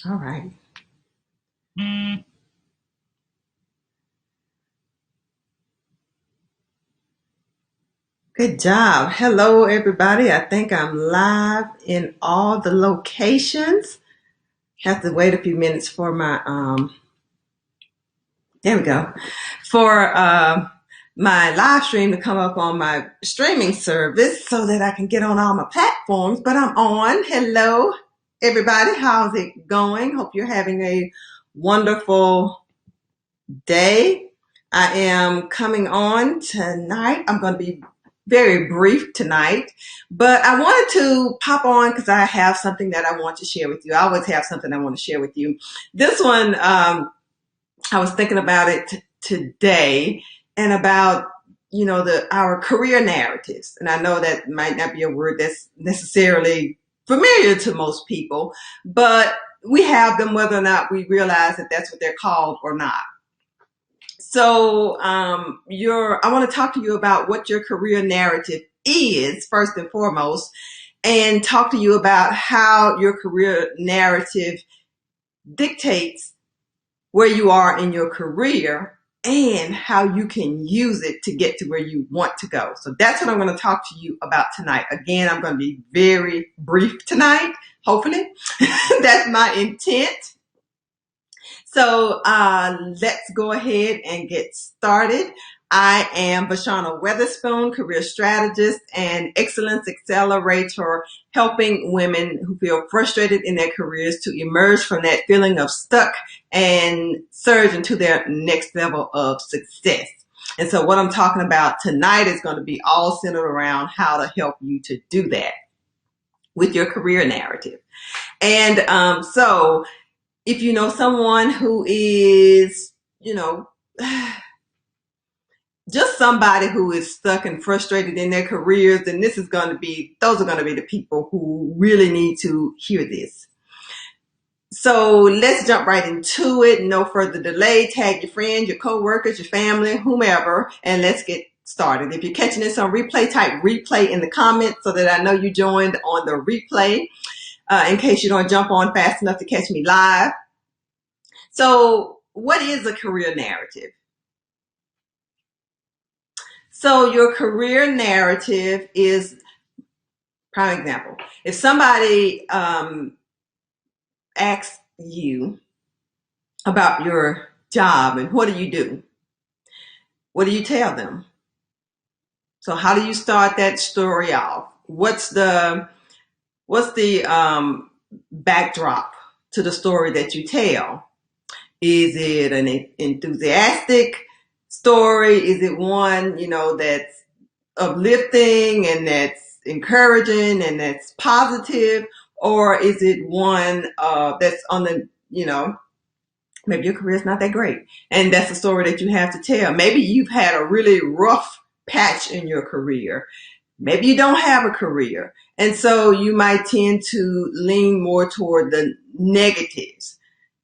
All right. Good job. Hello, everybody. I think I'm live in all the locations. Have to wait a few minutes for my there we go. For my live stream to come up on my streaming service so that I can get on all my platforms. But I'm on. Hello, everybody. How's it going? Hope you're having a wonderful day. I am coming on tonight. I'm going to be very brief tonight, but I wanted to pop on because I have something that I want to share with you. I always have something I want to share with you. This one, I was thinking about it today and about, our career narratives. And I know that might not be a word that's necessarily familiar to most people, but we have them whether or not we realize that that's what they're called or not. So I want to talk to you about what your career narrative is, first and foremost, and talk to you about how your career narrative dictates where you are in your career and how you can use it to get to where you want to go. So that's what I'm going to talk to you about tonight. Again, I'm going to be very brief tonight, hopefully. That's my intent. So let's go ahead and get started. I am Vashana Weatherspoon, career strategist and excellence accelerator, helping women who feel frustrated in their careers to emerge from that feeling of stuck and surge into their next level of success. And so what I'm talking about tonight is going to be all centered around how to help you to do that with your career narrative. And so if you know someone who is, just somebody who is stuck and frustrated in their careers, then those are going to be the people who really need to hear this. So let's jump right into it. No further delay. Tag your friends, your coworkers, your family, whomever, and let's get started. If you're catching this on replay, type replay in the comments so that I know you joined on the replay. In case you don't jump on fast enough to catch me live. So what is a career narrative? So your career narrative is, prime example, if somebody asks you about your job and what do? What do you tell them? So how do you start that story off? What's the backdrop to the story that you tell? Is it an enthusiastic story? Is it one, that's uplifting and that's encouraging and that's positive? Or is it one that's on the, maybe your career is not that great and that's the story that you have to tell. Maybe you've had a really rough patch in your career. Maybe you don't have a career. And so you might tend to lean more toward the negatives.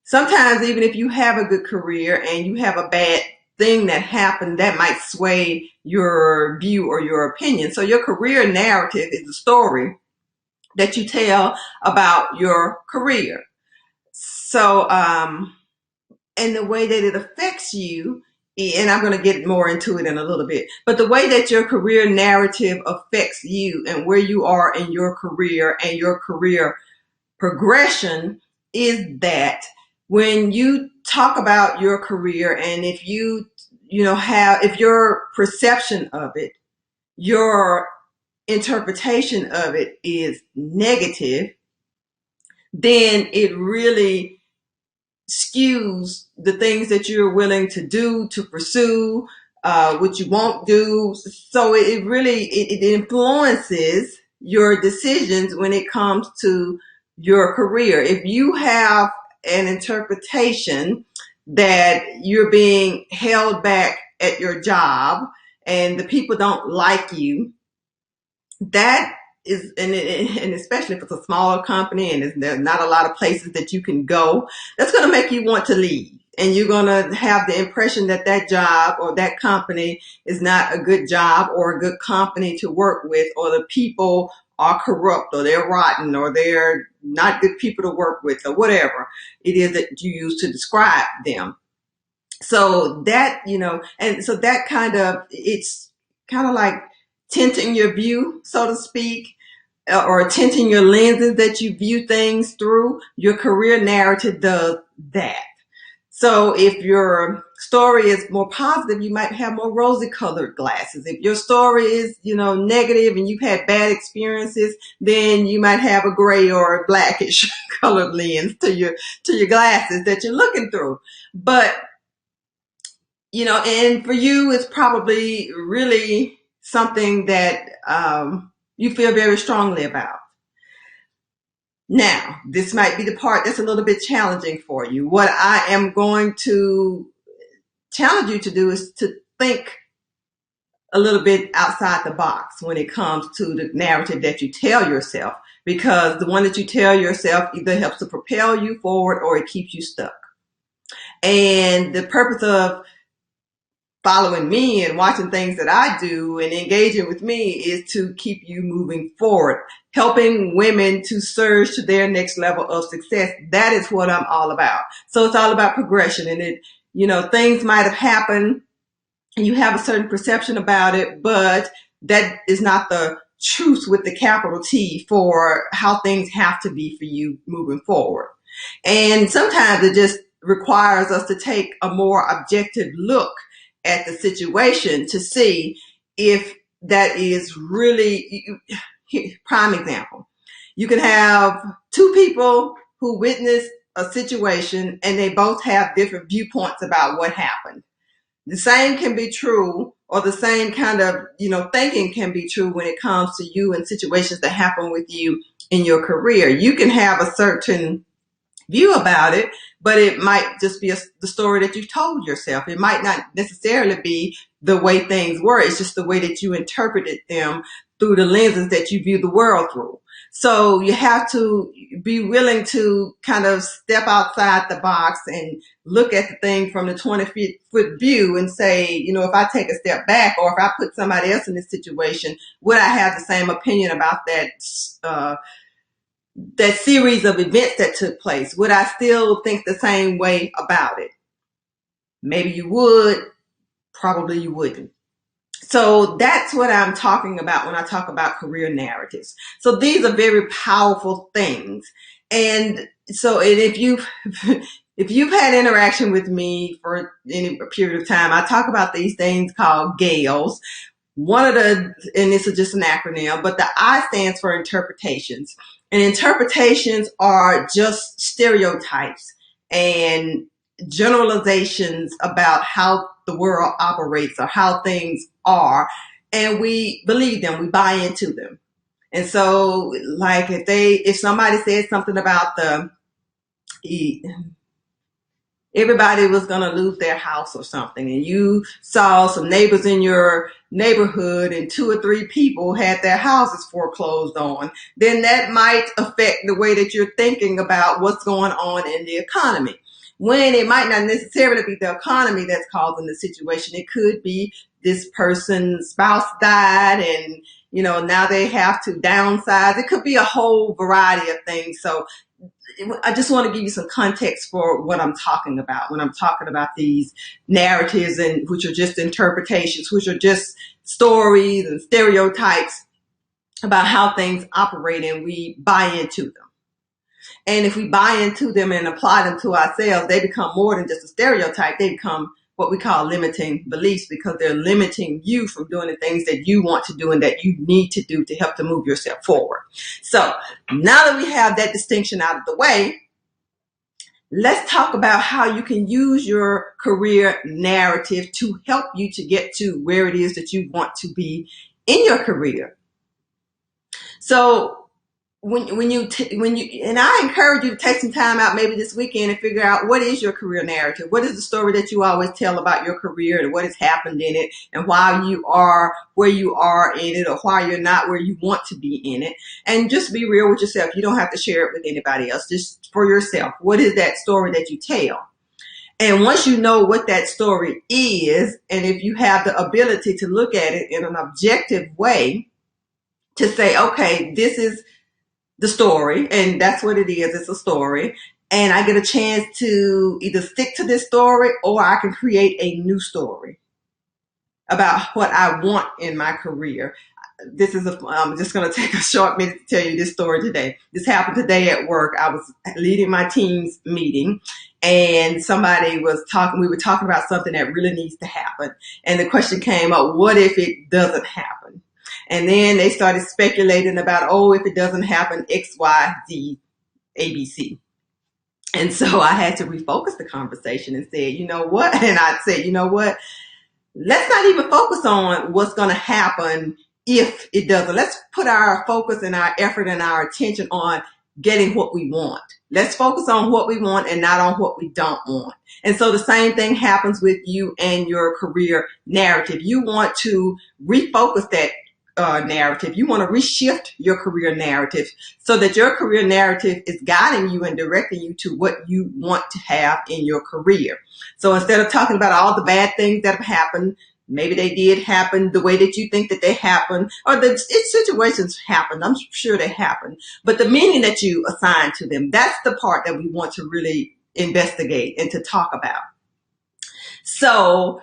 Sometimes even if you have a good career and you have a bad thing that happened, that might sway your view or your opinion. So your career narrative is a story that you tell about your career. So, and the way that it affects you, and I'm going to get more into it in a little bit, but the way that your career narrative affects you and where you are in your career and your career progression is that when you talk about your career and if if your perception of it, your interpretation of it is negative, then it really skews the things that you're willing to do, to pursue, what you won't do. So it influences your decisions when it comes to your career. If you have an interpretation that you're being held back at your job and the people don't like you, that is, and especially if it's a smaller company and there's not a lot of places that you can go, that's going to make you want to leave. And you're going to have the impression that that job or that company is not a good job or a good company to work with, or the people are corrupt, or they're rotten, or they're not good people to work with, or whatever it is that you use to describe them. So that, and so that it's kind of like tinting your view, so to speak, or tinting your lenses that you view things through. Your career narrative does that. So if your story is more positive, you might have more rosy colored glasses. If your story is, negative and you've had bad experiences, then you might have a gray or a blackish colored lens to your glasses that you're looking through. But, and for you, it's probably really something that you feel very strongly about. Now, this might be the part that's a little bit challenging for you. What I am going to challenge you to do is to think a little bit outside the box when it comes to the narrative that you tell yourself, because the one that you tell yourself either helps to propel you forward or it keeps you stuck. And the purpose of following me and watching things that I do and engaging with me is to keep you moving forward, helping women to surge to their next level of success. That is what I'm all about. So it's all about progression, and things might have happened and you have a certain perception about it, but that is not the truth with the capital T for how things have to be for you moving forward. And sometimes it just requires us to take a more objective look at the situation to see if that is really, prime example. You can have two people who witness a situation and they both have different viewpoints about what happened. The same can be true, or the same kind of, thinking can be true when it comes to you and situations that happen with you in your career. You can have a certain view about it, but it might just be the story that you've told yourself. It might not necessarily be the way things were. It's just the way that you interpreted them through the lenses that you view the world through. So you have to be willing to kind of step outside the box and look at the thing from the 20-foot view and say, if I take a step back, or if I put somebody else in this situation, would I have the same opinion about that series of events that took place? Would I still think the same way about it? Maybe you would, probably you wouldn't. So that's what I'm talking about when I talk about career narratives. So these are very powerful things. And so if you've had interaction with me for any period of time, I talk about these things called GALES. And this is just an acronym, but the I stands for interpretations. And interpretations are just stereotypes and generalizations about how the world operates or how things are. And we believe them, we buy into them. And so, like, if somebody said something about everybody was going to lose their house or something, and you saw some neighbors in your neighborhood and 2 or 3 people had their houses foreclosed on, then that might affect the way that you're thinking about what's going on in the economy. When it might not necessarily be the economy that's causing the situation. It could be this person's spouse died and, now they have to downsize. It could be a whole variety of things. So I just want to give you some context for what I'm talking about when I'm talking about these narratives, and which are just interpretations, which are just stories and stereotypes about how things operate, and we buy into them. And if we buy into them and apply them to ourselves, they become more than just a stereotype. They become what we call limiting beliefs, because they're limiting you from doing the things that you want to do and that you need to do to help to move yourself forward. So now that we have that distinction out of the way, let's talk about how you can use your career narrative to help you to get to where it is that you want to be in your career. So when you and I encourage you to take some time out maybe this weekend and figure out, what is your career narrative? What is the story that you always tell about your career and what has happened in it, and why you are where you are in it, or why you're not where you want to be in it. And just be real with yourself. You don't have to share it with anybody else. Just for yourself. What is that story that you tell? And once you know what that story is, and if you have the ability to look at it in an objective way, to say, okay, this is the story, and that's what it is. It's a story. And I get a chance to either stick to this story or I can create a new story about what I want in my career. I'm just going to take a short minute to tell you this story today. This happened today at work. I was leading my team's meeting and somebody was talking, we were talking about something that really needs to happen. And the question came up, what if it doesn't happen? And then they started speculating about, oh, if it doesn't happen, X, Y, Z, ABC. And so I had to refocus the conversation and said, you know what? And I said, you know what? Let's not even focus on what's going to happen if it doesn't. Let's put our focus and our effort and our attention on getting what we want. Let's focus on what we want and not on what we don't want. And so the same thing happens with you and your career narrative. You want to refocus that narrative. You want to reshift your career narrative so that your career narrative is guiding you and directing you to what you want to have in your career. So instead of talking about all the bad things that have happened, maybe they did happen the way that you think that they happen, or the situations happened. I'm sure they happened. But the meaning that you assign to them, that's the part that we want to really investigate and to talk about. So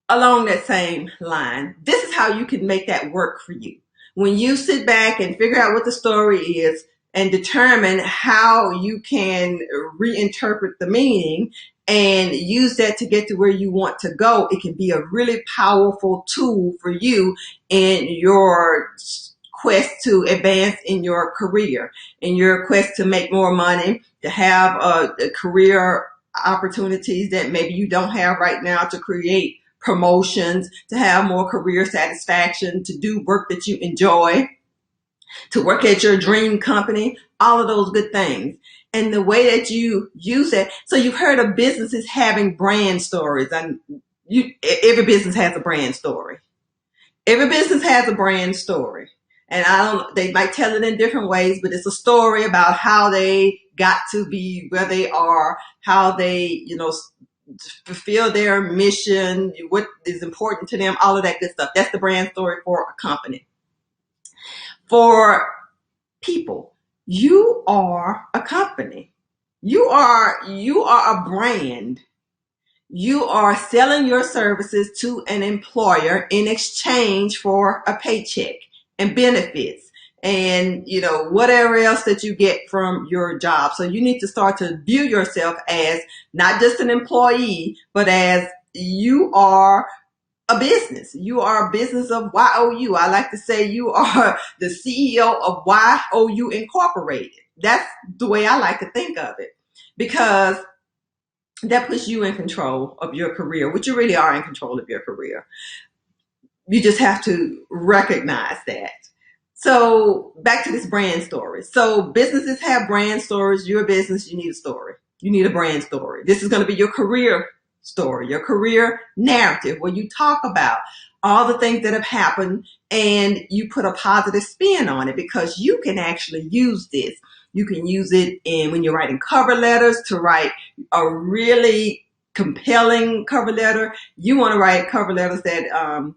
along that same line, this is how you can make that work for you. When you sit back and figure out what the story is and determine how you can reinterpret the meaning and use that to get to where you want to go, it can be a really powerful tool for you in your quest to advance in your career, in your quest to make more money, to have a career opportunities that maybe you don't have right now, to create promotions, to have more career satisfaction, to do work that you enjoy, to work at your dream company, all of those good things. And the way that you use it, so you've heard of businesses having brand stories, and every business has a brand story. Every business has a brand story. And they might tell it in different ways, but it's a story about how they got to be where they are, how they, fulfill their mission, what is important to them, all of that good stuff. That's the brand story for a company. For people, you are a company. You are a brand. You are selling your services to an employer in exchange for a paycheck and benefits and whatever else that you get from your job. So you need to start to view yourself as not just an employee, but as you are a business. You are a business of YOU. I like to say you are the CEO of YOU Incorporated. That's the way I like to think of it, because that puts you in control of your career, which you really are in control of your career. You just have to recognize that. So back to this brand story. So businesses have brand stories. You're a business, you need a story. You need a brand story. This is going to be your career story, your career narrative, where you talk about all the things that have happened and you put a positive spin on it, because you can actually use this. You can use it when you're writing cover letters, to write a really compelling cover letter. You want to write cover letters that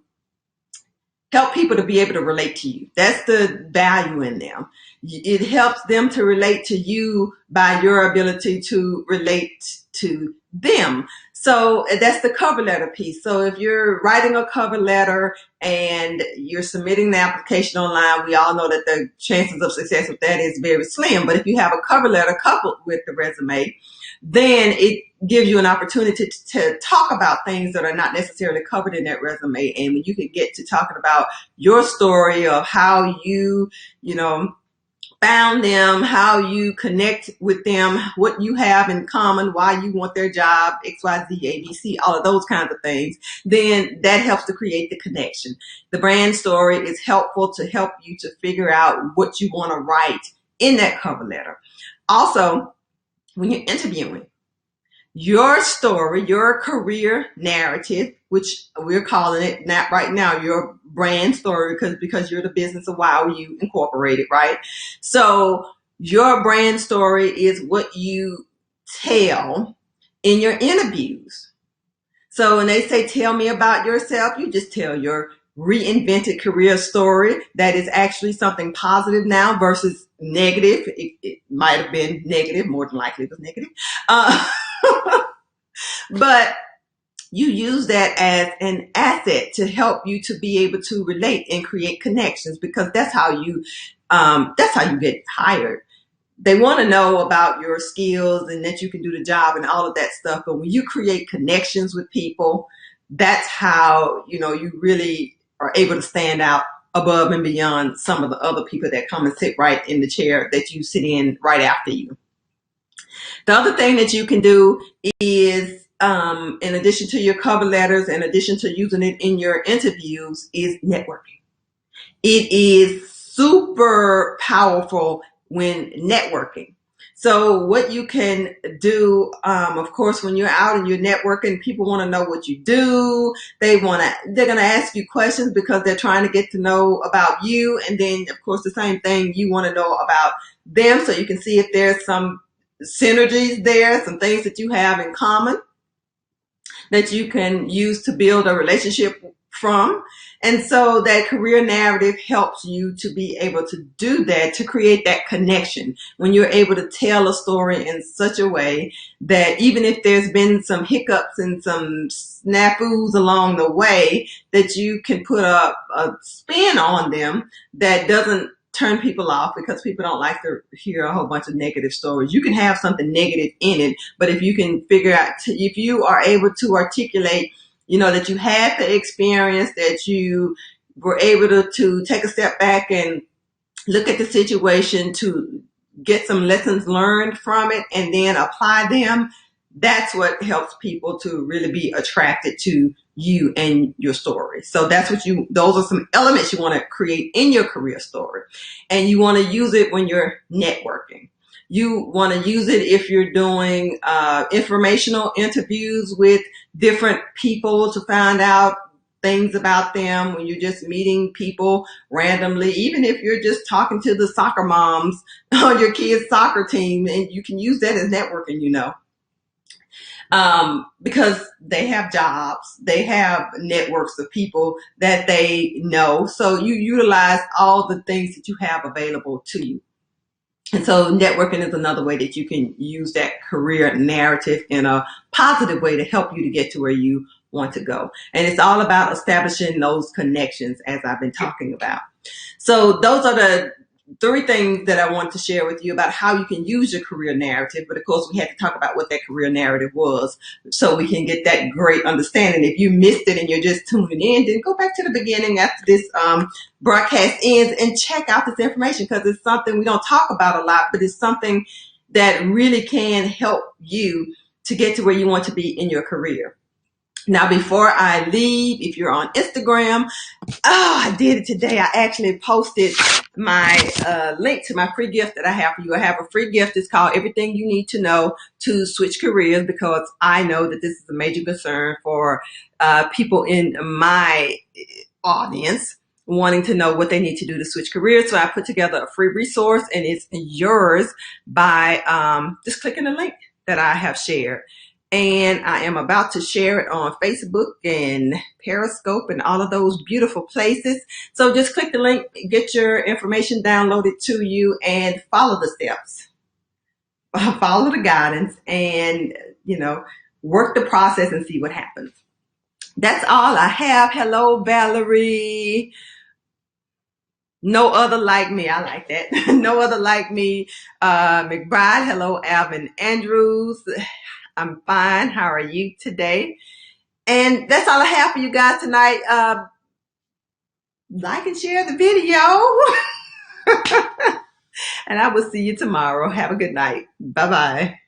help people to be able to relate to you. That's the value in them. It helps them to relate to you by your ability to relate to them. So that's the cover letter piece. So if you're writing a cover letter and you're submitting the application online, we all know that the chances of success with that is very slim. But if you have a cover letter coupled with the resume, then it gives you an opportunity to talk about things that are not necessarily covered in that resume. And when you can get to talking about your story of how you, found them, how you connect with them, what you have in common, why you want their job, XYZ, ABC, all of those kinds of things, then that helps to create the connection. The brand story is helpful to help you to figure out what you want to write in that cover letter. Also, when you're interviewing, your story, your career narrative, which we're calling it right now, your brand story, because you're the business of YOU Incorporated, right? So your brand story is what you tell in your interviews. So when they say, tell me about yourself, you just tell your reinvented career story that is actually something positive now versus negative. It might have been negative, more than likely it was negative. Uh, but you use that as an asset to help you to be able to relate and create connections, because that's how you get hired. They want to know about your skills and that you can do the job and all of that stuff. But when you create connections with people, that's how, you really are able to stand out above and beyond some of the other people that come and sit right in the chair that you sit in right after you. The other thing that you can do is, in addition to your cover letters, in addition to using it in your interviews, is networking. It is super powerful when networking. So what you can do, of course, when you're out and you're networking, people want to know what you do. They're going to ask you questions because they're trying to get to know about you. And then, of course, the same thing, you want to know about them so you can see if there's some synergies there, some things that you have in common that you can use to build a relationship from. And so that career narrative helps you to be able to do that, to create that connection when you're able to tell a story in such a way that even if there's been some hiccups and some snafus along the way, that you can put a spin on them that doesn't turn people off, because people don't like to hear a whole bunch of negative stories. You can have something negative in it, but if you can figure out, if you are able to articulate, that you had the experience, that you were able to take a step back and look at the situation to get some lessons learned from it and then apply them, that's what helps people to really be attracted to you and your story. So those are some elements you want to create in your career story. And you want to use it when you're networking. You want to use it if you're doing informational interviews with different people to find out things about them, when you're just meeting people randomly, even if you're just talking to the soccer moms on your kids' soccer team, and you can use that as networking, because they have jobs, they have networks of people that they know. So you utilize all the things that you have available to you. And so networking is another way that you can use that career narrative in a positive way to help you to get to where you want to go. And it's all about establishing those connections, as I've been talking about. So those are the 3 things that I want to share with you about how you can use your career narrative. But of course, we had to talk about what that career narrative was so we can get that great understanding. If you missed it and you're just tuning in, then go back to the beginning after this broadcast ends and check out this information, because it's something we don't talk about a lot, but it's something that really can help you to get to where you want to be in your career. Now, before I leave, if you're on Instagram, I did it today. I actually posted my link to my free gift that I have for you. I have a free gift. It's called Everything You Need to Know to Switch Careers, because I know that this is a major concern for people in my audience wanting to know what they need to do to switch careers. So I put together a free resource, and it's yours by just clicking the link that I have shared. And I am about to share it on Facebook and Periscope and all of those beautiful places. So just click the link, get your information downloaded to you, and follow the steps. Follow the guidance, and, work the process and see what happens. That's all I have. Hello, Valerie. No other like me. I like that. No other like me. McBride. Hello, Alvin Andrews. I'm fine. How are you today? And that's all I have for you guys tonight. Like and share the video. And I will see you tomorrow. Have a good night. Bye-bye.